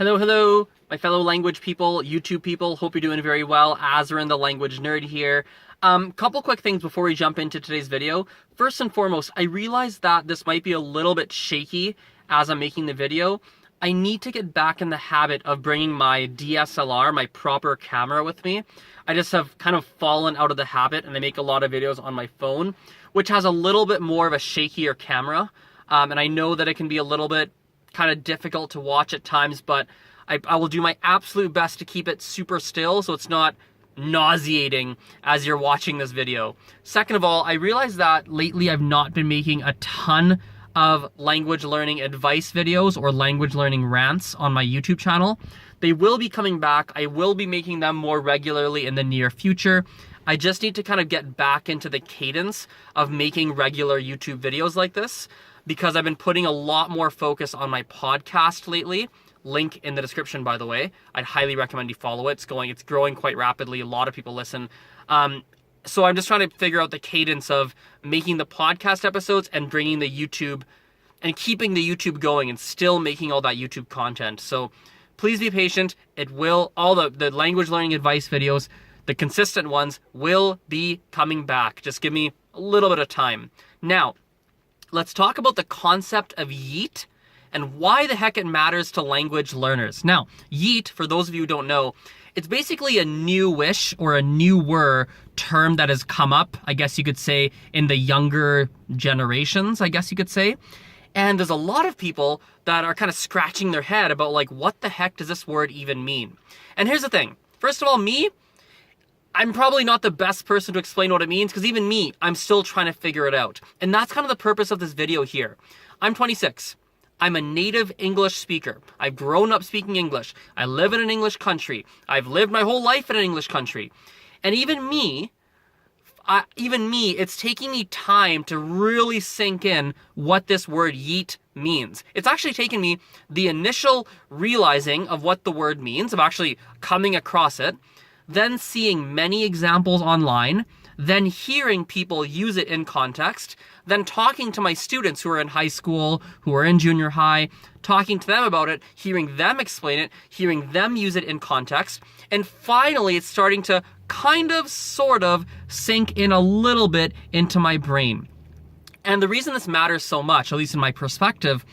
Hello, my fellow language people, YouTube people. Hope you're doing very well. Azren, the language nerd here. Couple quick things before we jump into today's video. First and foremost, I realized that this might be a little bit shaky as I'm making the video. I need to get back in the habit of bringing my DSLR, my proper camera with me. I just have kind of fallen out of the habit and I make a lot of videos on my phone, which has a little bit more of a shakier camera. And I know that it can be a little bit kind of difficult to watch at times, but I will do my absolute best to keep it super still so it's not nauseating as you're watching this video. Second of all, I realized that lately I've not been making a ton of language learning advice videos or language learning rants on my YouTube channel. They will be coming back. I will be making them more regularly in the near future. I just need to kind of get back into the cadence of making regular YouTube videos like this, because I've been putting a lot more focus on my podcast lately. Link in the description, by the way. I'd highly recommend you follow it. It's growing quite rapidly. A lot of people listen. So I'm just trying to figure out the cadence of making the podcast episodes and bringing the YouTube and keeping the YouTube going and still making all that YouTube content. So please be patient. All the language learning advice videos, the consistent ones, will be coming back. Just give me a little bit of time. Now, let's talk about the concept of YEET and why the heck it matters to language learners. Now, YEET, for those of you who don't know, it's basically a newish or a newer term that has come up, I guess you could say, in the younger generations, I guess you could say. And there's a lot of people that are kind of scratching their head about like, what the heck does this word even mean? And here's the thing. First of all, I'm probably not the best person to explain what it means, because even me, I'm still trying to figure it out. And that's kind of the purpose of this video here. I'm 26. I'm a native English speaker. I've grown up speaking English. I live in an English country. I've lived my whole life in an English country. And even me, it's taking me time to really sink in what this word YEET means. It's actually taken me the initial realizing of what the word means, of actually coming across it, then seeing many examples online, then hearing people use it in context, then talking to my students who are in high school, who are in junior high, talking to them about it, hearing them explain it, hearing them use it in context, and finally it's starting to sort of sink in a little bit into my brain. And the reason this matters so much, at least in my perspective,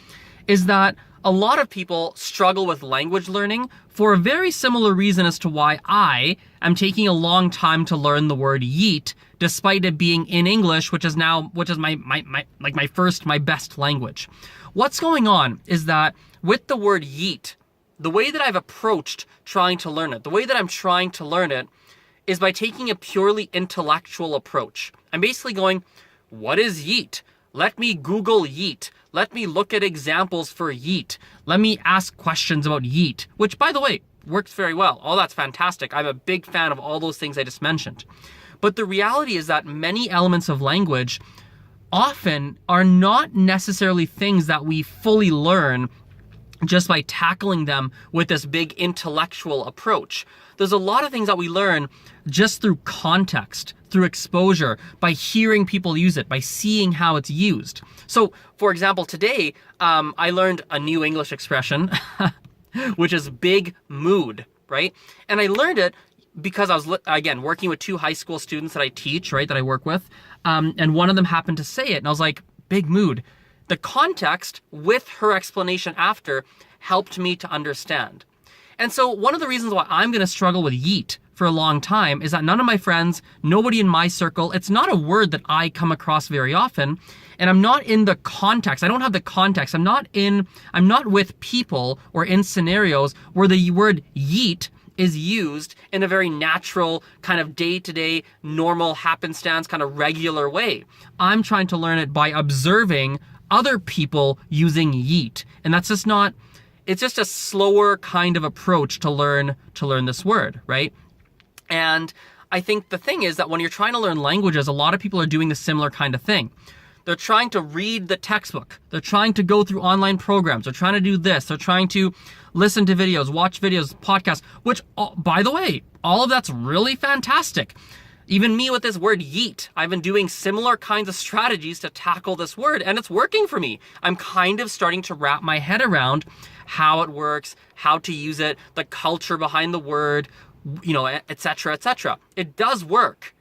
is that a lot of people struggle with language learning for a very similar reason as to why I am taking a long time to learn the word YEET, despite it being in English, which is my best language. What's going on is that with the word YEET, the way that I've approached trying to learn it, the way that I'm trying to learn it is by taking a purely intellectual approach. I'm basically going, what is YEET? Let me Google YEET. Let me look at examples for YEET. Let me ask questions about YEET, which, by the way, works very well. All that's fantastic. I'm a big fan of all those things I just mentioned. But the reality is that many elements of language often are not necessarily things that we fully learn just by tackling them with this big intellectual approach. There's a lot of things that we learn just through context, through exposure, by hearing people use it, by seeing how it's used. So, for example, today, I learned a new English expression, which is big mood, right? And I learned it because I was, again, working with two high school students that I teach, right, that I work with, and one of them happened to say it, and I was like, big mood. The context with her explanation after helped me to understand. And so one of the reasons why I'm going to struggle with YEET for a long time is that none of my friends, nobody in my circle, it's not a word that I come across very often, and I'm not in the context. I don't have the context. I'm not with people or in scenarios where the word YEET is used in a very natural, kind of day-to-day, normal, happenstance, kind of regular way. I'm trying to learn it by observing other people using YEET. And that's just not, it's just a slower kind of approach to learn this word, right? And I think the thing is that when you're trying to learn languages, a lot of people are doing the similar kind of thing. They're trying to read the textbook. They're trying to go through online programs. They're trying to do this. They're trying to listen to videos, watch videos, podcasts, which, by the way, all of that's really fantastic. Even me with this word YEET, I've been doing similar kinds of strategies to tackle this word, and it's working for me. I'm kind of starting to wrap my head around how it works, how to use it, the culture behind the word, you know, etc., etc. It does work.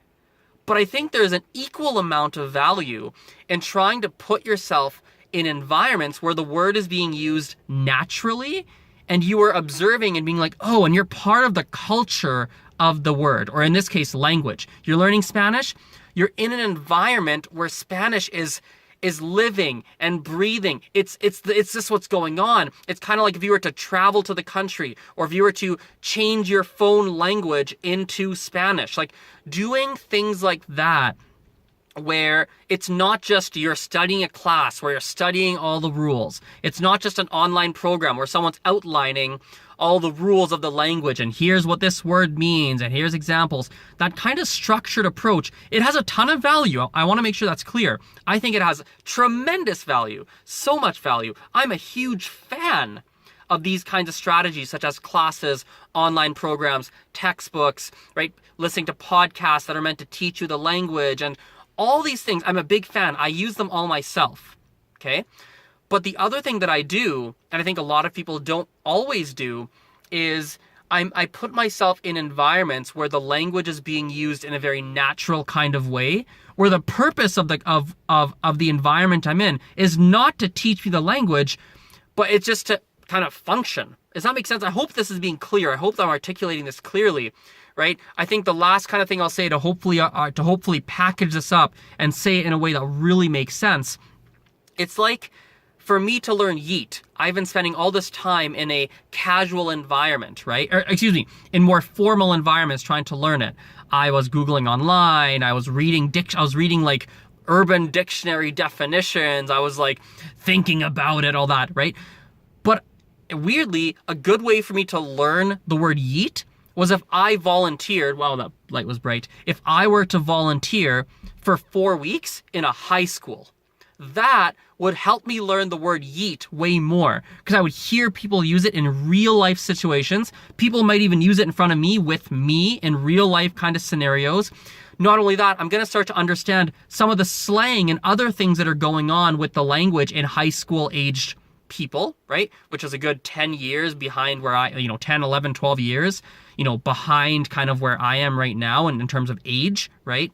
But I think there's an equal amount of value in trying to put yourself in environments where the word is being used naturally and you are observing and being like, oh, and you're part of the culture of the word, or in this case, language. You're learning Spanish, you're in an environment where Spanish is living and breathing. It's just what's going on. It's kind of like if you were to travel to the country, or if you were to change your phone language into Spanish, like doing things like that, where it's not just you're studying a class where you're studying all the rules. It's not just an online program where someone's outlining all the rules of the language and here's what this word means and here's examples. That kind of structured approach, it has a ton of value. I want to make sure that's clear. I think it has tremendous value, so much value. I'm a huge fan of these kinds of strategies, such as classes, online programs, textbooks, right? Listening to podcasts that are meant to teach you the language and all these things. I'm a big fan. I use them all myself, okay? But the other thing that I do, and I think a lot of people don't always do, is I put myself in environments where the language is being used in a very natural kind of way, where the purpose of the environment I'm in is not to teach me the language, but it's just to kind of function. Does that make sense? I hope this is being clear. I hope that I'm articulating this clearly, right? I think the last kind of thing I'll say to hopefully package this up and say it in a way that really makes sense. It's like, for me to learn YEET, I've been spending all this time in a casual environment, right? Or, excuse me, in more formal environments trying to learn it. I was Googling online. I was reading like Urban Dictionary definitions. I was like thinking about it, all that, right? But weirdly, a good way for me to learn the word YEET was if I volunteered. Wow, that light was bright. If I were to volunteer for 4 weeks in a high school, that would help me learn the word YEET way more, because I would hear people use it in real life situations. People might even use it in front of me with me in real life kind of scenarios. Not only that, I'm going to start to understand some of the slang and other things that are going on with the language in high school aged people, right? Which is a good 10 years behind where 10, 11, 12 years, behind kind of where I am right now in terms of age, right?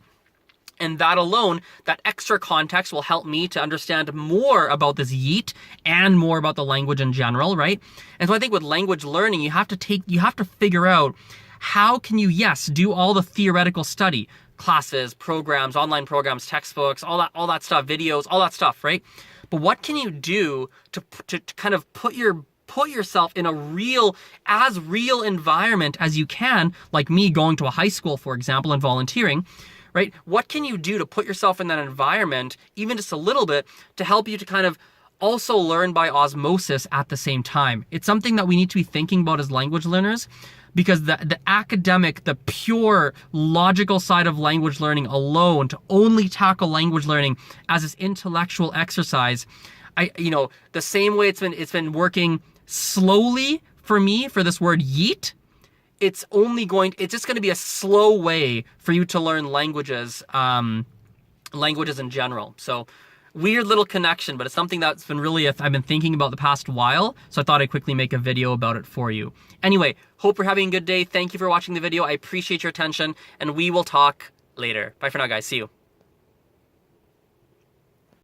And that alone, that extra context will help me to understand more about this YEET and more about the language in general, right? And so I think with language learning, you have to figure out how can you, yes, do all the theoretical study, classes, programs, online programs, textbooks, all that stuff, videos, all that stuff, right? But what can you do to kind of put yourself in a real environment as you can, like me going to a high school, for example, and volunteering, right? What can you do to put yourself in that environment, even just a little bit, to help you to kind of also learn by osmosis at the same time? It's something that we need to be thinking about as language learners, because the academic, the pure logical side of language learning alone, to only tackle language learning as this intellectual exercise, the same way it's been working slowly for me for this word YEET, it's just going to be a slow way for you to learn languages in general. So weird little connection, but it's something that's been I've been thinking about the past while. So I thought I'd quickly make a video about it for you. Anyway, hope you're having a good day. Thank you for watching the video. I appreciate your attention, and we will talk later. Bye for now, guys. See you.